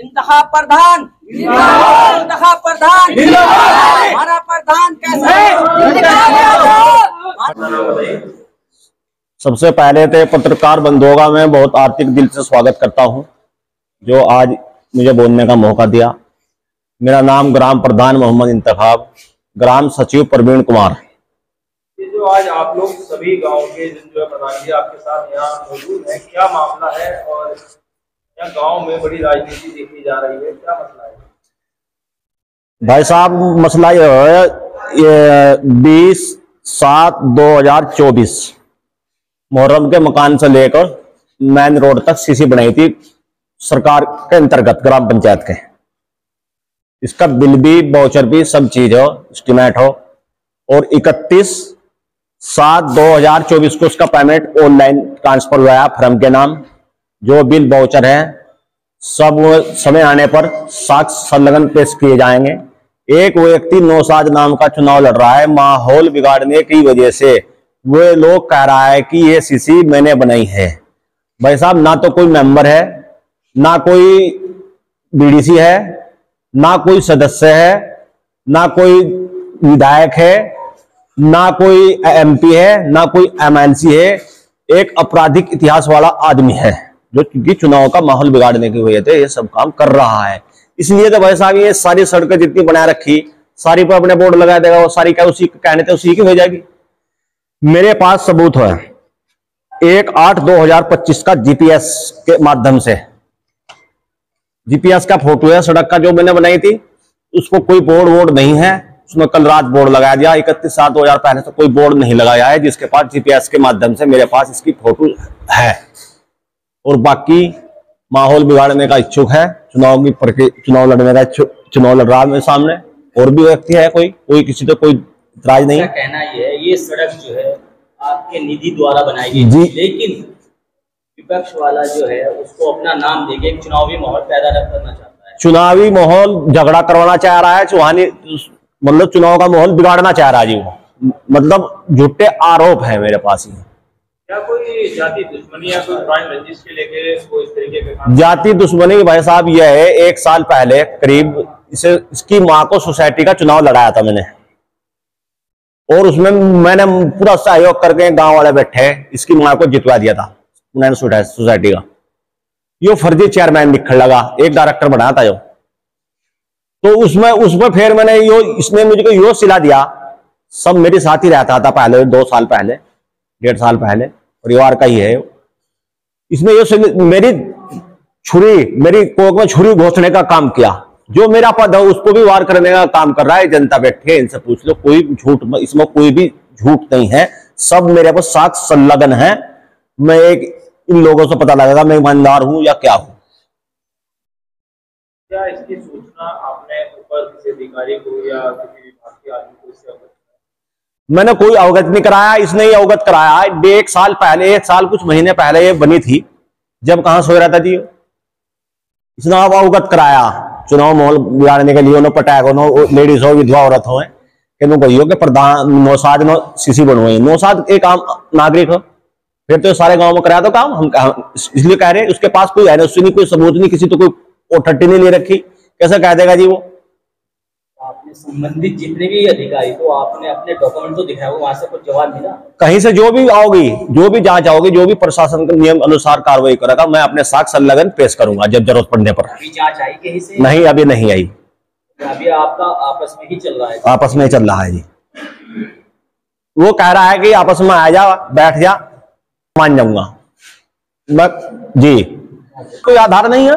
इंतखाब प्रधान, इंतखाब प्रधान, हमारा प्रधान कैसे? सबसे पहले तो पत्रकार बंधुओं का मैं बहुत आर्थिक दिल से स्वागत करता हूं, जो आज मुझे बोलने का मौका दिया। मेरा नाम ग्राम प्रधान मोहम्मद इंतखाब, ग्राम सचिव प्रवीण कुमार। ये जो आज आप लोग सभी गांव के जो है प्रधान जी आपके साथ यहाँ मौजूद हैं, क्या मामला है? और यहाँ गांव में बड़ी राजनीति देखी जा रही है, क्या मसला है? भाई साहब, मसला ये है, ये 20/7/2024 मुहर्रम के मकान से लेकर मेन रोड तक सीसी बनाई थी सरकार के अंतर्गत, ग्राम पंचायत के। इसका बिल भी, वाउचर भी, सब चीज हो, एस्टीमेट हो। और 31/7/2024 को उसका पेमेंट ऑनलाइन ट्रांसफर हुआ फर्म के नाम। जो बिल वाउचर है सब समय आने पर साक्ष्य संलग्न पेश किए जाएंगे। एक व्यक्ति नौसाद नाम का चुनाव लड़ रहा है, माहौल बिगाड़ने की वजह से वो लोग कह रहा है कि ये सीसी मैंने बनाई है। भाई साहब, ना तो कोई मेंबर है, ना कोई बीडीसी है, ना कोई सदस्य है, ना कोई विधायक है, ना कोई एमपी है, ना कोई एमएलसी है। एक आपराधिक इतिहास वाला आदमी है जो कि चुनाव का माहौल बिगाड़ने की वजह से ये सब काम कर रहा है। इसलिए तो भाई साहब ये सारी सड़कें जितनी बना रखी, सारी पर अपने बोर्ड लगा देगा, वो सारी क्या उसी कहने थे उसी की हो जाएगी। मेरे पास सबूत है 1/8/2025 का जीपीएस के माध्यम से, जीपीएस का फोटो है सड़क का जो मैंने बनाई थी। उसको कोई बोर्ड नहीं है, उसमें कल रात बोर्ड लगाया गया। 31/7/2000 पहले से कोई बोर्ड नहीं लगाया है, जिसके पास जीपीएस के माध्यम से मेरे पास इसकी फोटो है। और बाकी माहौल बिगाड़ने का इच्छुक है, चुनाव लड़ने का चुनाव लड़ रहा है मेरे सामने। और भी व्यक्ति है, कोई किसी तो कोई इतराज नहीं। कहना ये सड़क जो है आपके निधि द्वारा बनाई गई जी, लेकिन विपक्ष वाला जो है उसको अपना नाम देके एक चुनावी माहौल पैदा करना चाहता है। चुनावी माहौल झगड़ा करवाना चाह रहा है, चौहानी मतलब चुनाव का माहौल बिगाड़ना चाह रहा है जी। वो मतलब झूठे आरोप है मेरे पास ही। क्या कोई जाति दुश्मनी या कोई क्राइम रंजिश के लेके कोई इस तरीके के काम? जाति दुश्मनी भाई साहब यह है, 1 साल पहले करीब इसकी मां को सोसाइटी का चुनाव लड़ाया था मैंने, और उसमें मैंने पूरा सहयोग करके गांव वाले बैठे इसकी मां को जितवा दिया था सोसाइटी का। यो फर्जी चेयरमैन दिखने लगा, एक डायरेक्टर बनाया था जो। तो उसमें फिर मैंने इसने मुझको यो सिला दिया। सब मेरे साथ ही रहता था पहले, 2 साल पहले, 1.5 साल पहले, परिवार का ही है। इसमें यो मेरी कोक में छुरी घोंसने का काम किया। जो मेरा पद है उसको भी वार करने का काम कर रहा है। जनता बैठी है, इनसे पूछ लो, कोई झूठ, इसमें कोई भी झूठ नहीं है। सब मेरे पास साक्ष्य संलग्न है। मैं इन लोगों से पता लगेगा मैं ईमानदार हूं या क्या हूं। क्या इसकी सूचना आपने ऊपर किसी अधिकारी को या किसी विभाग के आदमी को इससे अवगत? मैंने कोई अवगत नहीं कराया, इसने ही अवगत कराया। 1 साल पहले, 1 साल कुछ महीने पहले ये बनी थी, जब कहां सो रहा था जी। इसने अब अवगत कराया चुनाव माहौल बिगाड़ने के लिए। पटाख हो, लेडीज हो, विधवा औरत हो, कि प्रधान नौसाद सीसी बनवाई। नौसाद एक आम नागरिक हो, फिर तो सारे गांव में कराया तो काम। हम इसलिए कह रहे हैं उसके पास कोई है नहीं, उससे नहीं कोई सबूत नहीं, किसी तो कोई ओठट्टी नहीं ले रखी, कैसे कह देगा जी वो। आपने संबंधित जितने भी अधिकारी को आपने अपने डॉक्यूमेंट तो दिखाया, वहां से कुछ जवाब मिला? कहीं से जो भी आओगी, जो भी जांच आओगी, जो भी प्रशासन के नियम अनुसार कार्रवाई करेगा, मैं अपने साक्ष्य संलग्न पेश करूंगा जब जरूरत पड़ने पर। अभी जांच आई कहीं से? नहीं, अभी नहीं आई। अभी आपका आपस में ही चल रहा है? आपस में चल रहा है जी। वो कह रहा है कि आपस में आ जा, बैठ जा, मान जाऊंगा मैं जी। कोई आधार नहीं है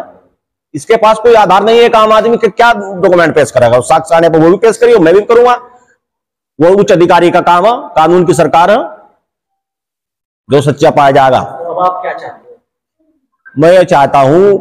इसके पास, कोई आधार नहीं है। एक आम आदमी के क्या डॉक्यूमेंट पेश करेगा? साक्ष्य आने पर वो भी पेश करिए, मैं भी करूंगा। वो उच्च अधिकारी का काम है, कानून की सरकार है, जो सच्चा पाया जाएगा। तो अब आप क्या चाहते हो? मैं ये चाहता हूं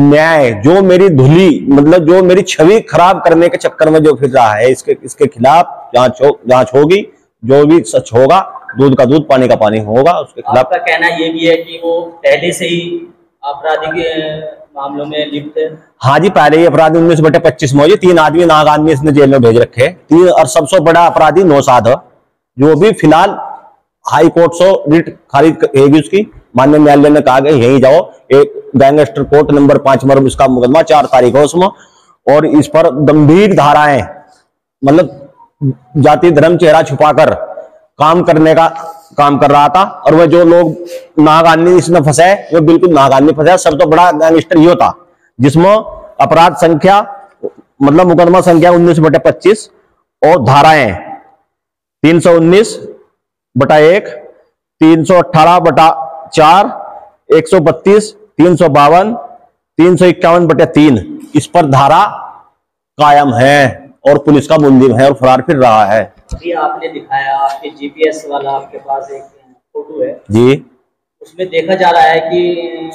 न्याय, जो मेरी धुली मतलब जो मेरी छवि खराब करने के चक्कर में जो फिर रहा है, इसके खिलाफ जांच होगी। जो भी सच होगा, दूध का दूध, पानी का पानी होगा, उसके खिलाफ। आपका कहना ये भी है कि वो पहले से ही आपराधिक मामलों में लिप्त है? हाँ जी, पहले ही अपराधी 19/25 में 3 आदमी नाग आदमी इसने जेल में भेज रखे। 3, और सबसे बड़ा अपराधी नौसाद है, जो भी फिलहाल हाई कोर्ट से रिट खारिज करेगी उसकी। माननीय न्यायालय ने कहा कि यहीं जाओ, एक गैंगस्टर कोर्ट नंबर 5 मर्ब इसका मुकदमा 4 तारीख है उसमें, और इस पर गंभीर धाराएं, मतलब जाति धर्म चेहरा छुपाकर काम करने का काम कर रहा था। और वह जो लोग नागानी इसमें फंसे, वो बिल्कुल नागानी फंसे। सब तो बड़ा गैंगस्टर ये था जिसमें अपराध संख्या, मतलब मुकदमा संख्या 19/25 और धाराएं 319/1, 318/4, 132, 352, 351/3 इस पर धारा कायम है और पुलिस का मुलजिम है और फरार फिर रहा है। अभी आपने दिखाया, आपके जीपीएस वाला आपके पास एक फोटो है जी, उसमें देखा जा रहा है कि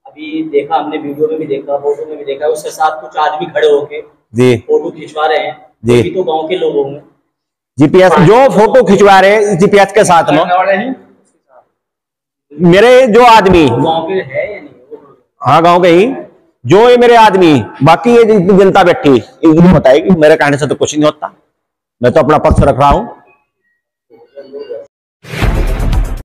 अभी देखा हमने, वीडियो में भी देखा, फोटो में भी देखा, उसके साथ कुछ आदमी खड़े होके जी फोटो खिंचवा रहे हैं। जी। ये भी तो गांव के लोग होंगे। जीपीएस जो फोटो खिंचवा रहे जीपीएस के साथ में मेरे जो आदमी, गांव के है या नहीं? हाँ गांव के ही जो ये मेरे आदमी, बाकी ये जितनी जनता बैठी इनको बताएगी। मेरे कहने से तो कुछ नहीं होता, मैं तो अपना पक्ष रख रहा हूं।